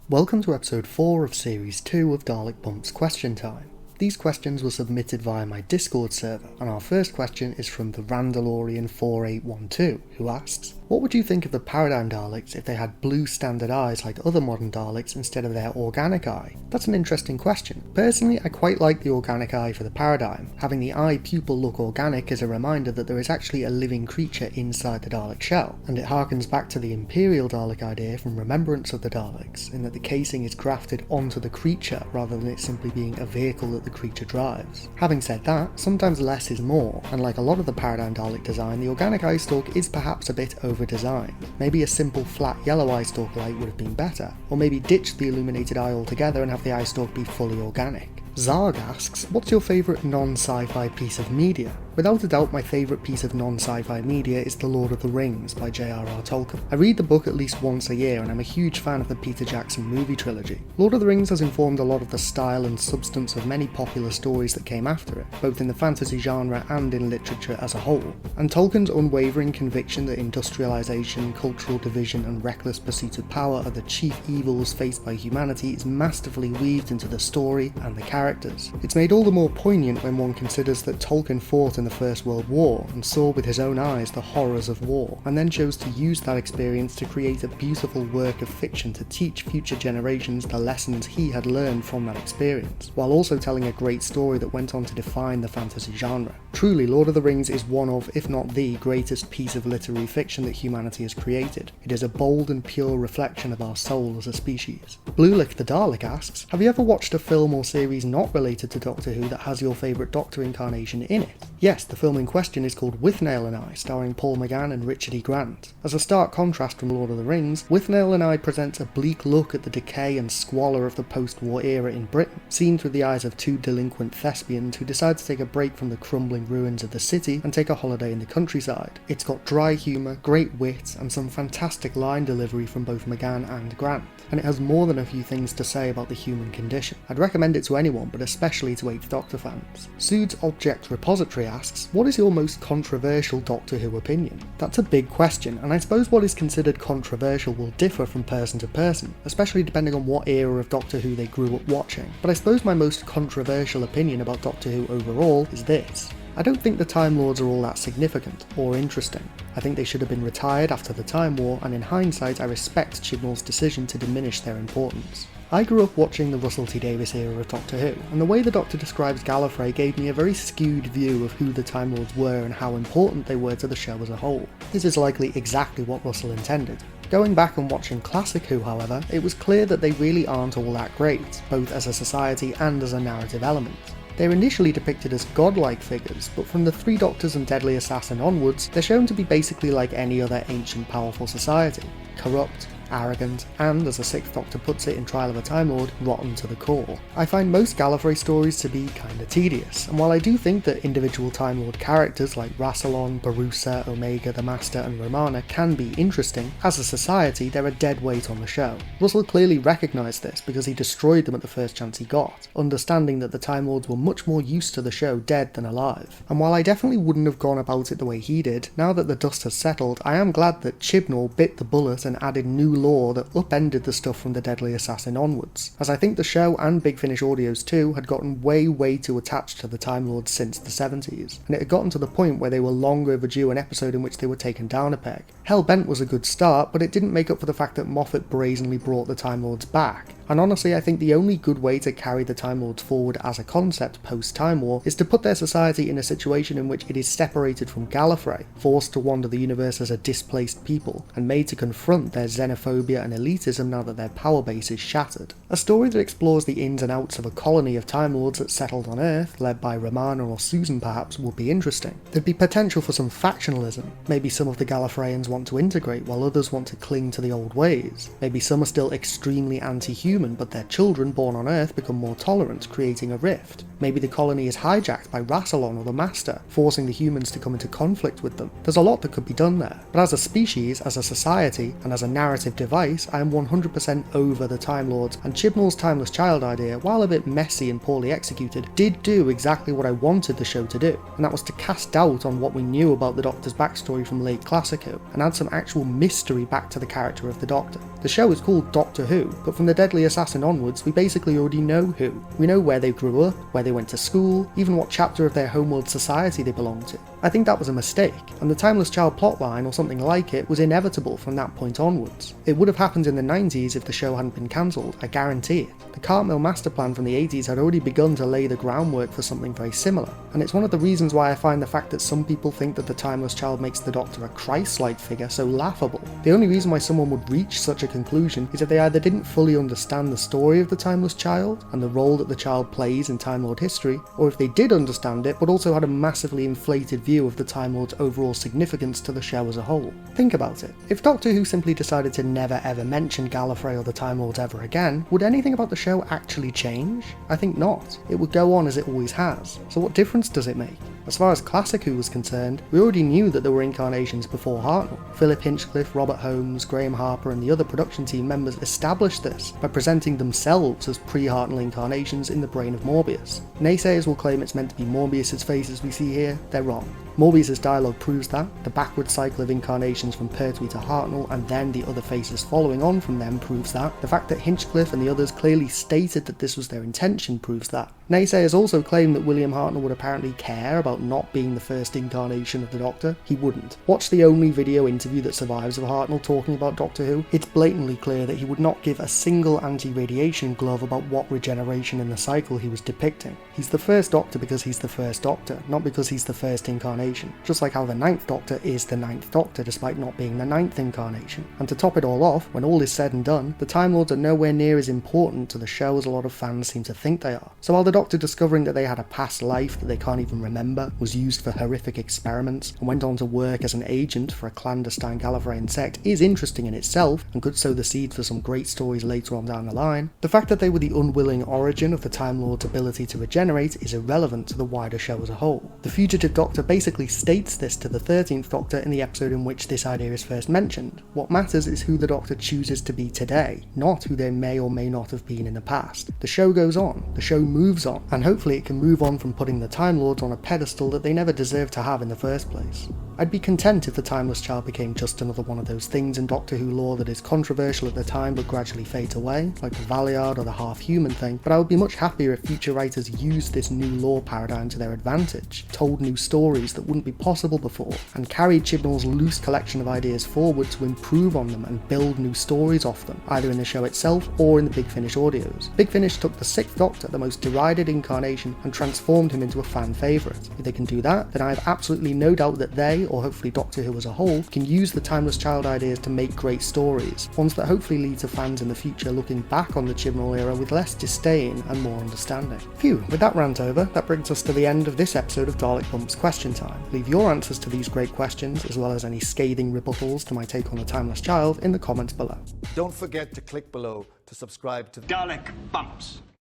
Welcome to episode 4 of series 2 of Dalek Bump's Question Time. These questions were submitted via my Discord server, and our first question is from the Randalorian 4812, who asks, what would you think of the Paradigm Daleks if they had blue standard eyes like other modern Daleks instead of their organic eye? That's an interesting question. Personally, I quite like the organic eye for the Paradigm. Having the eye pupil look organic is a reminder that there is actually a living creature inside the Dalek shell, and it harkens back to the Imperial Dalek idea from Remembrance of the Daleks, in that the casing is grafted onto the creature rather than it simply being a vehicle that the creature drives. Having said that, sometimes less is more, and like a lot of the Paradigm Dalek design, the organic eye stalk is perhaps a bit over-designed. Maybe a simple flat yellow eye stalk light would have been better, or maybe ditch the illuminated eye altogether and have the eye stalk be fully organic. Zarg asks, what's your favourite non-sci-fi piece of media? Without a doubt, my favourite piece of non-sci-fi media is The Lord of the Rings by J.R.R. Tolkien. I read the book at least once a year, and I'm a huge fan of the Peter Jackson movie trilogy. Lord of the Rings has informed a lot of the style and substance of many popular stories that came after it, both in the fantasy genre and in literature as a whole. And Tolkien's unwavering conviction that industrialisation, cultural division, and reckless pursuit of power are the chief evils faced by humanity is masterfully weaved into the story and the characters. It's made all the more poignant when one considers that Tolkien fought in the First World War and saw with his own eyes the horrors of war, and then chose to use that experience to create a beautiful work of fiction to teach future generations the lessons he had learned from that experience, while also telling a great story that went on to define the fantasy genre. Truly, Lord of the Rings is one of, if not the greatest piece of literary fiction that humanity has created. It is a bold and pure reflection of our soul as a species. Bluelick the Dalek asks, have you ever watched a film or series not related to Doctor Who that has your favourite Doctor incarnation in it? Yes, the film in question is called Withnail and I, starring Paul McGann and Richard E. Grant. As a stark contrast from Lord of the Rings, Withnail and I presents a bleak look at the decay and squalor of the post-war era in Britain, seen through the eyes of two delinquent thespians who decide to take a break from the crumbling ruins of the city and take a holiday in the countryside. It's got dry humour, great wit, and some fantastic line delivery from both McGann and Grant, and it has more than a few things to say about the human condition. I'd recommend it to anyone, but especially to 8th Doctor fans. Sood's Object Repository asks, what is your most controversial Doctor Who opinion? That's a big question, and I suppose what is considered controversial will differ from person to person, especially depending on what era of Doctor Who they grew up watching. But I suppose my most controversial opinion about Doctor Who overall is this. I don't think the Time Lords are all that significant or interesting. I think they should have been retired after the Time War, and in hindsight I respect Chibnall's decision to diminish their importance. I grew up watching the Russell T Davies era of Doctor Who, and the way the Doctor describes Gallifrey gave me a very skewed view of who the Time Lords were and how important they were to the show as a whole. This is likely exactly what Russell intended. Going back and watching Classic Who, however, it was clear that they really aren't all that great, both as a society and as a narrative element. They're initially depicted as godlike figures, but from the Three Doctors and Deadly Assassin onwards, they're shown to be basically like any other ancient powerful society. Corrupt, arrogant, and, as the 6th Doctor puts it in Trial of a Time Lord, rotten to the core. I find most Gallifrey stories to be kinda tedious, and while I do think that individual Time Lord characters like Rassilon, Barusa, Omega, the Master, and Romana can be interesting, as a society they're a dead weight on the show. Russell clearly recognised this because he destroyed them at the first chance he got, understanding that the Time Lords were much more used to the show dead than alive. And while I definitely wouldn't have gone about it the way he did, now that the dust has settled, I am glad that Chibnall bit the bullet and added new lore that upended the stuff from the Deadly Assassin onwards, as I think the show and Big Finish Audios too had gotten way too attached to the Time Lords since the 70s, and it had gotten to the point where they were long overdue an episode in which they were taken down a peg. Hellbent was a good start, but it didn't make up for the fact that Moffat brazenly brought the Time Lords back. And honestly, I think the only good way to carry the Time Lords forward as a concept post-Time War is to put their society in a situation in which it is separated from Gallifrey, forced to wander the universe as a displaced people, and made to confront their xenophobia and elitism now that their power base is shattered. A story that explores the ins and outs of a colony of Time Lords that settled on Earth, led by Romana or Susan perhaps, would be interesting. There'd be potential for some factionalism. Maybe some of the Gallifreyans want to integrate while others want to cling to the old ways. Maybe some are still extremely anti-human, but their children born on Earth become more tolerant, creating a rift. Maybe the colony is hijacked by Rassilon or the Master, forcing the humans to come into conflict with them. There's a lot that could be done there, but as a species, as a society, and as a narrative device, I am 100% over the Time Lords, and Chibnall's Timeless Child idea, while a bit messy and poorly executed, did do exactly what I wanted the show to do, and that was to cast doubt on what we knew about the Doctor's backstory from late Classic Who, and add some actual mystery back to the character of the Doctor. The show is called Doctor Who, but from the Deadly Assassin onwards, we basically already know who. We know where they grew up, where they went to school, even what chapter of their homeworld society they belong to. I think that was a mistake, and the Timeless Child plotline, or something like it, was inevitable from that point onwards. It would have happened in the 90s if the show hadn't been cancelled, I guarantee it. The Cartmill master plan from the 80s had already begun to lay the groundwork for something very similar, and it's one of the reasons why I find the fact that some people think that the Timeless Child makes the Doctor a Christ-like figure so laughable. The only reason why someone would reach such a conclusion is that they either didn't fully understand the story of the Timeless Child, and the role that the child plays in Time Lord history, or if they did understand it but also had a massively inflated view of the Time Lord's overall significance to the show as a whole. Think about it. If Doctor Who simply decided to never ever mention Gallifrey or the Time Lords ever again, would anything about the show actually change? I think not. It would go on as it always has. So what difference does it make? As far as Classic Who was concerned, we already knew that there were incarnations before Hartnell. Philip Hinchcliffe, Robert Holmes, Graham Harper and the other production team members established this by presenting themselves as pre-Hartnell incarnations in the brain of Morbius. Naysayers will claim it's meant to be Morbius's face as we see here. They're wrong. Morbius's dialogue proves that, the backward cycle of incarnations from Pertwee to Hartnell and then the other faces following on from them proves that, the fact that Hinchcliffe and the others clearly stated that this was their intention proves that. Naysayers also claim that William Hartnell would apparently care about not being the first incarnation of the Doctor. He wouldn't. Watch the only video interview that survives of Hartnell talking about Doctor Who. It's blatantly clear that he would not give a single anti-radiation glove about what regeneration in the cycle he was depicting. He's the first Doctor because he's the first Doctor, not because he's the first incarnation. Just like how the 9th Doctor is the 9th Doctor despite not being the 9th incarnation. And to top it all off, when all is said and done, the Time Lords are nowhere near as important to the show as a lot of fans seem to think they are. So while the Doctor discovering that they had a past life that they can't even remember, was used for horrific experiments, and went on to work as an agent for a clandestine Gallifreyan sect is interesting in itself, and could sow the seeds for some great stories later on down the line, the fact that they were the unwilling origin of the Time Lord's ability to regenerate is irrelevant to the wider show as a whole. The Fugitive Doctor basically states this to the 13th Doctor in the episode in which this idea is first mentioned. What matters is who the Doctor chooses to be today, not who they may or may not have been in the past. The show goes on, the show moves on, and hopefully it can move on from putting the Time Lords on a pedestal that they never deserved to have in the first place. I'd be content if the Timeless Child became just another one of those things in Doctor Who lore that is controversial at the time but gradually fades away, like the Valiard or the half-human thing, but I would be much happier if future writers used this new lore paradigm to their advantage, told new stories that wouldn't be possible before, and carried Chibnall's loose collection of ideas forward to improve on them and build new stories off them, either in the show itself or in the Big Finish audios. Big Finish took the 6th Doctor, the most derided incarnation, and transformed him into a fan favourite. If they can do that, then I have absolutely no doubt that they, or hopefully Doctor Who as a whole, can use the Timeless Child ideas to make great stories, ones that hopefully lead to fans in the future looking back on the Chibnall era with less disdain and more understanding. Phew, with that rant over, that brings us to the end of this episode of Dalek Bumps Question Time. Leave your answers to these great questions, as well as any scathing rebuttals to my take on the Timeless Child, in the comments below. Don't forget to click below to subscribe to Dalek Bumps.